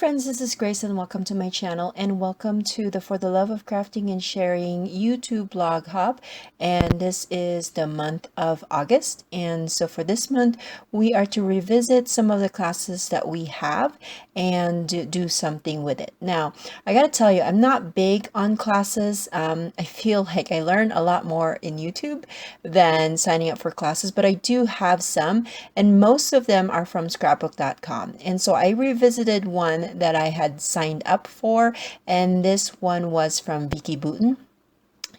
friends, this is Grace and welcome to my channel and welcome to the For the Love of Crafting and Sharing YouTube blog hub. And this is the month of August, and so for this month we are to revisit some of the classes that we have and do something with it. Now I gotta tell you, I'm not big on classes. I feel like I learn a lot more in YouTube than signing up for classes, but I do have some, and most of them are from scrapbook.com. And so I revisited one that I had signed up for, and this one was from Vicky Boutin,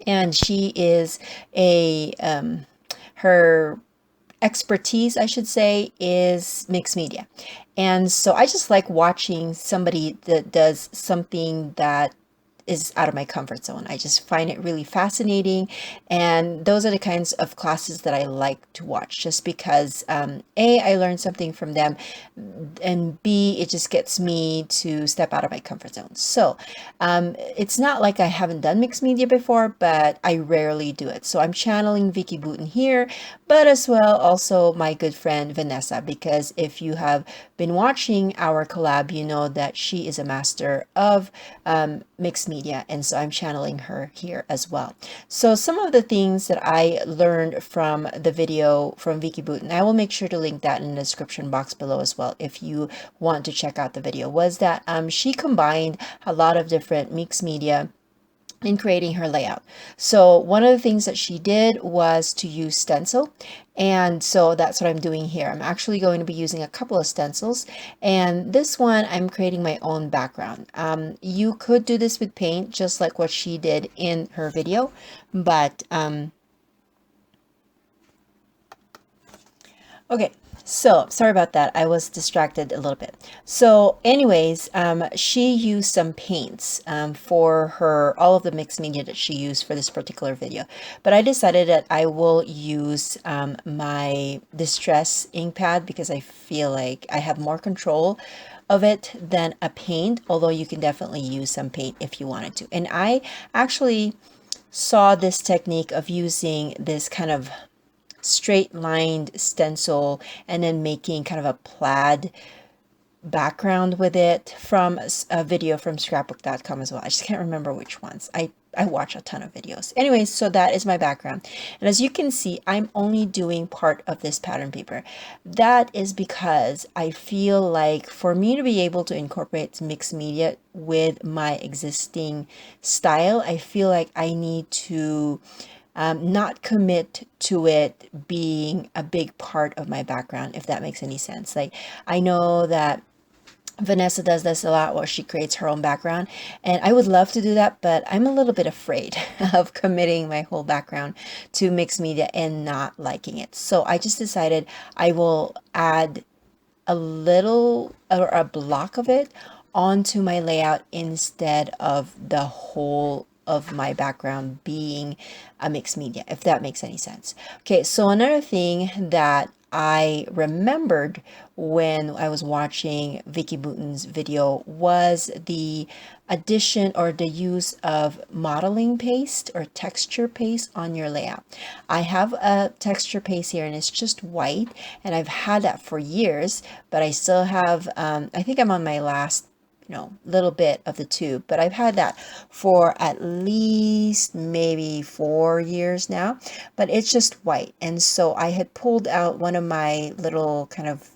and she is a her expertise, I should say, is mixed media. And so I just like watching somebody that does something that is out of my comfort zone. I just find it really fascinating, and those are the kinds of classes that I like to watch, just because A, I learn something from them, and B, it just gets me to step out of my comfort zone. So it's not like I haven't done mixed media before, but I rarely do it. So I'm channeling Vicky Boutin here, but as well also my good friend Vanessa, because if you have been watching our collab, you know that she is a master of mixed media, and so I'm channeling her here as well. So some of the things that I learned from the video from Vicky Boutin, I will make sure to link that in the description box below as well if you want to check out the video, was that she combined a lot of different mixed media in creating her layout. So one of the things that she did was to use stencil, and so that's what I'm doing here. I'm actually going to be using a couple of stencils, and this one I'm creating my own background. You could do this with paint just like what she did in her video, but okay, so sorry about that. I was distracted a little bit. So anyways, she used some paints for her, all of the mixed media that she used for this particular video. But I decided that I will use my Distress ink pad because I feel like I have more control of it than a paint, although you can definitely use some paint if you wanted to. And I actually saw this technique of using this kind of straight lined stencil and then making kind of a plaid background with it from a video from scrapbook.com as well. I just can't remember which ones. I watch a ton of videos. Anyways, so that is my background. And as you can see, I'm only doing part of this pattern paper. That is because I feel like for me to be able to incorporate mixed media with my existing style, I feel like I need to not commit to it being a big part of my background, if that makes any sense. Like, I know that Vanessa does this a lot where she creates her own background, and I would love to do that, but I'm a little bit afraid of committing my whole background to mixed media and not liking it. So I just decided I will add a little or a block of it onto my layout instead of the whole of my background being a mixed media, if that makes any sense. Okay, so another thing that I remembered when I was watching Vicky Boutin's video was the addition or the use of modeling paste or texture paste on your layout. I have a texture paste here and it's just white, and I've had that for years, but I still have, I think I'm on my last little bit of the tube, but I've had that for at least maybe 4 years now, but it's just white. And so I had pulled out one of my little kind of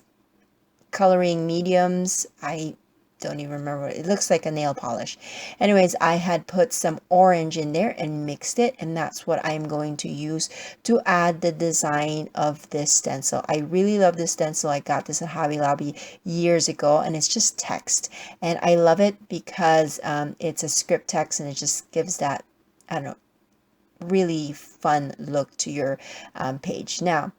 coloring mediums. I don't even remember. It looks like a nail polish. Anyways, I had put some orange in there and mixed it, and that's what I'm going to use to add the design of this stencil. I really love this stencil. I got this at Hobby Lobby years ago, and it's just text, and I love it because it's a script text, and it just gives that, I don't know, really fun look to your page. Now,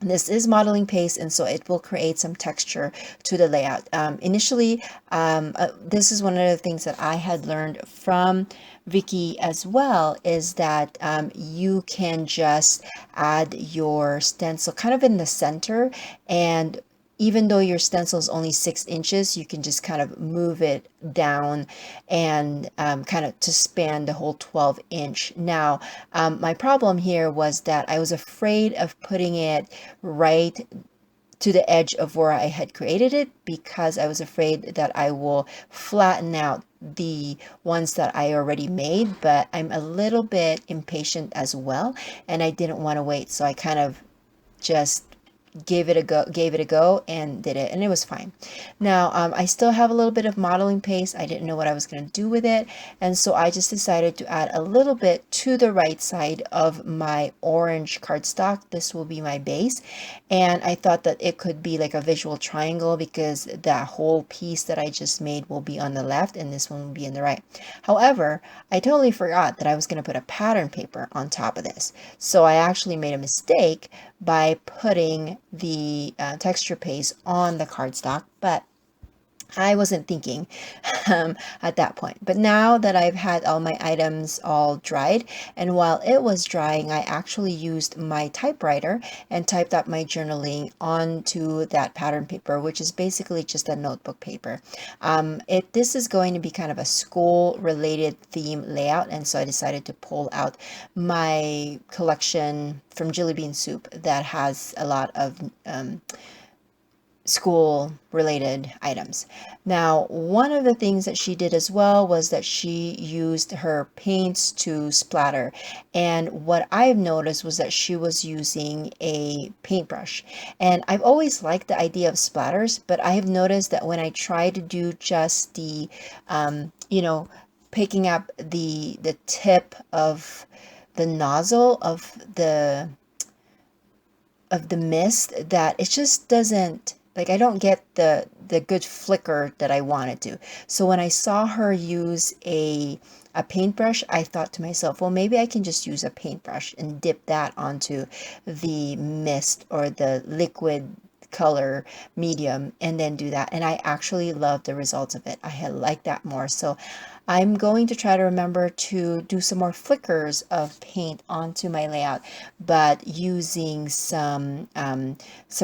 this is modeling paste, and so it will create some texture to the layout. Initially, this is one of the things that I had learned from Vicky as well, is that you can just add your stencil kind of in the center, and even though your stencil is only 6 inches, you can just kind of move it down and kind of to span the whole 12-inch. Now, my problem here was that I was afraid of putting it right to the edge of where I had created it, because I was afraid that I will flatten out the ones that I already made. But I'm a little bit impatient as well, and I didn't want to wait, so I kind of just gave it a go and did it, and it was fine. Now I still have a little bit of modeling paste. I didn't know what I was going to do with it, and so I just decided to add a little bit to the right side of my orange cardstock. This will be my base, and I thought that it could be like a visual triangle, because that whole piece that I just made will be on the left and this one will be on the right. However, I totally forgot that I was going to put a pattern paper on top of this, so I actually made a mistake by putting the texture paste on the cardstock, but I wasn't thinking at that point. But now that I've had all my items all dried, and while it was drying, I actually used my typewriter and typed up my journaling onto that pattern paper, which is basically just a notebook paper. This is going to be kind of a school related theme layout, and so I decided to pull out my collection from Jelly Bean Soup that has a lot of school related items. Now, one of the things that she did as well was that she used her paints to splatter, and what I've noticed was that she was using a paintbrush. And I've always liked the idea of splatters, but I have noticed that when I try to do just the picking up the tip of the nozzle of the mist, that it just doesn't, like, I don't get the good flicker that I wanted to. So when I saw her use a paintbrush, I thought to myself, well, maybe I can just use a paintbrush and dip that onto the mist or the liquid color medium and then do that. And I actually love the results of it. I like that more. So I'm going to try to remember to do some more flickers of paint onto my layout, but using some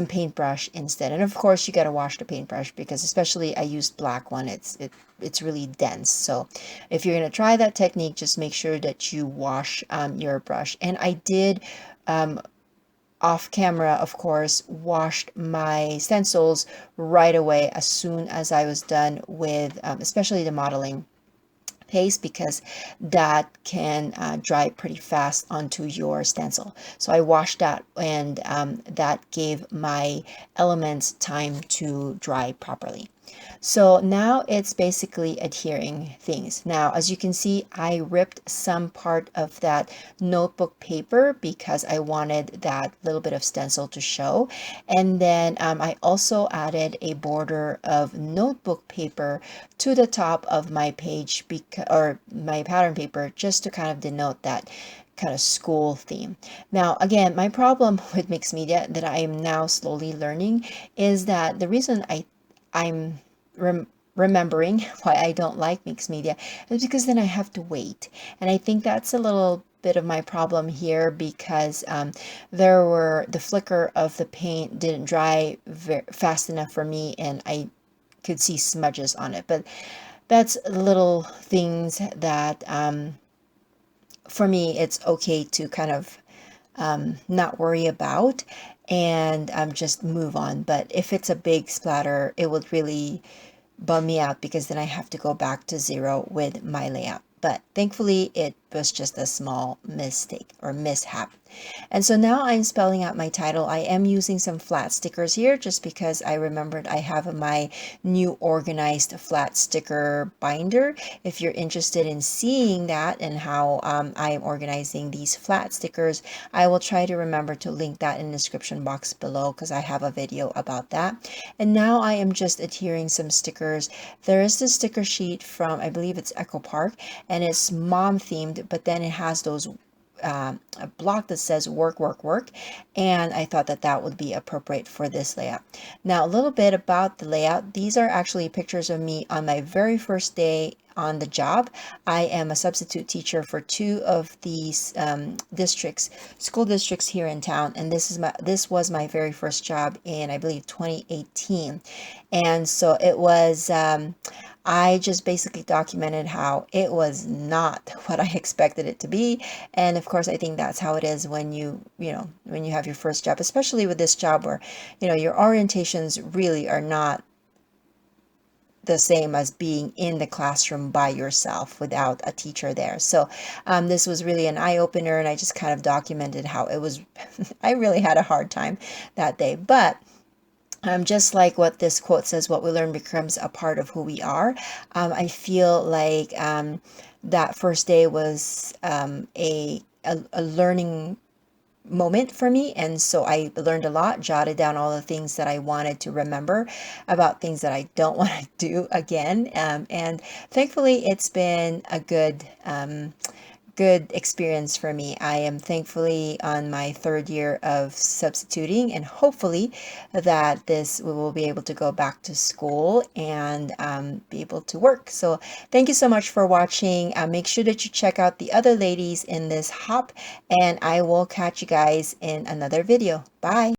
paintbrush instead. And of course, you got to wash the paintbrush, because especially I used black one. It's really dense. So if you're going to try that technique, just make sure that you wash your brush. And I did off camera, of course, washed my stencils right away as soon as I was done with especially the modeling paste, because that can dry pretty fast onto your stencil. So I washed that, and that gave my elements time to dry properly. So now it's basically adhering things. Now, as you can see, I ripped some part of that notebook paper because I wanted that little bit of stencil to show. And then I also added a border of notebook paper to the top of my page, or my pattern paper, just to kind of denote that kind of school theme. Now, again, my problem with mixed media that I am now slowly learning is that the reason I'm remembering why I don't like mixed media is because then I have to wait. And I think that's a little bit of my problem here, because the flicker of the paint didn't dry fast enough for me, and I could see smudges on it. But that's little things that for me, it's okay to kind of not worry about and just move on. But if it's a big splatter, it would really bum me out, because then I have to go back to zero with my layout. But thankfully, it was just a small mistake or mishap. And so now I'm spelling out my title. I am using some flat stickers here just because I remembered I have my new organized flat sticker binder. If you're interested in seeing that and how I am organizing these flat stickers, I will try to remember to link that in the description box below, because I have a video about that. And now I am just adhering some stickers. There is this sticker sheet from, I believe it's Echo Park, and it's mom themed, but then it has those a block that says work, work, work, and I thought that that would be appropriate for this layout. Now, a little bit about the layout. These are actually pictures of me on my very first day on the job. I am a substitute teacher for two of these school districts here in town, and this was my very first job in, I believe, 2018. And so it was, I just basically documented how it was not what I expected it to be. And of course, I think that's how it is when when you have your first job, especially with this job where, your orientations really are not the same as being in the classroom by yourself without a teacher there. So this was really an eye-opener, and I just kind of documented how it was. I really had a hard time that day, but just like what this quote says, what we learn becomes a part of who we are. I feel like that first day was a learning moment for me, and so I learned a lot, jotted down all the things that I wanted to remember about things that I don't want to do again, and thankfully it's been a good experience for me. I am thankfully on my third year of substituting, and hopefully that we will be able to go back to school and be able to work. So thank you so much for watching. Make sure that you check out the other ladies in this hop, and I will catch you guys in another video. Bye.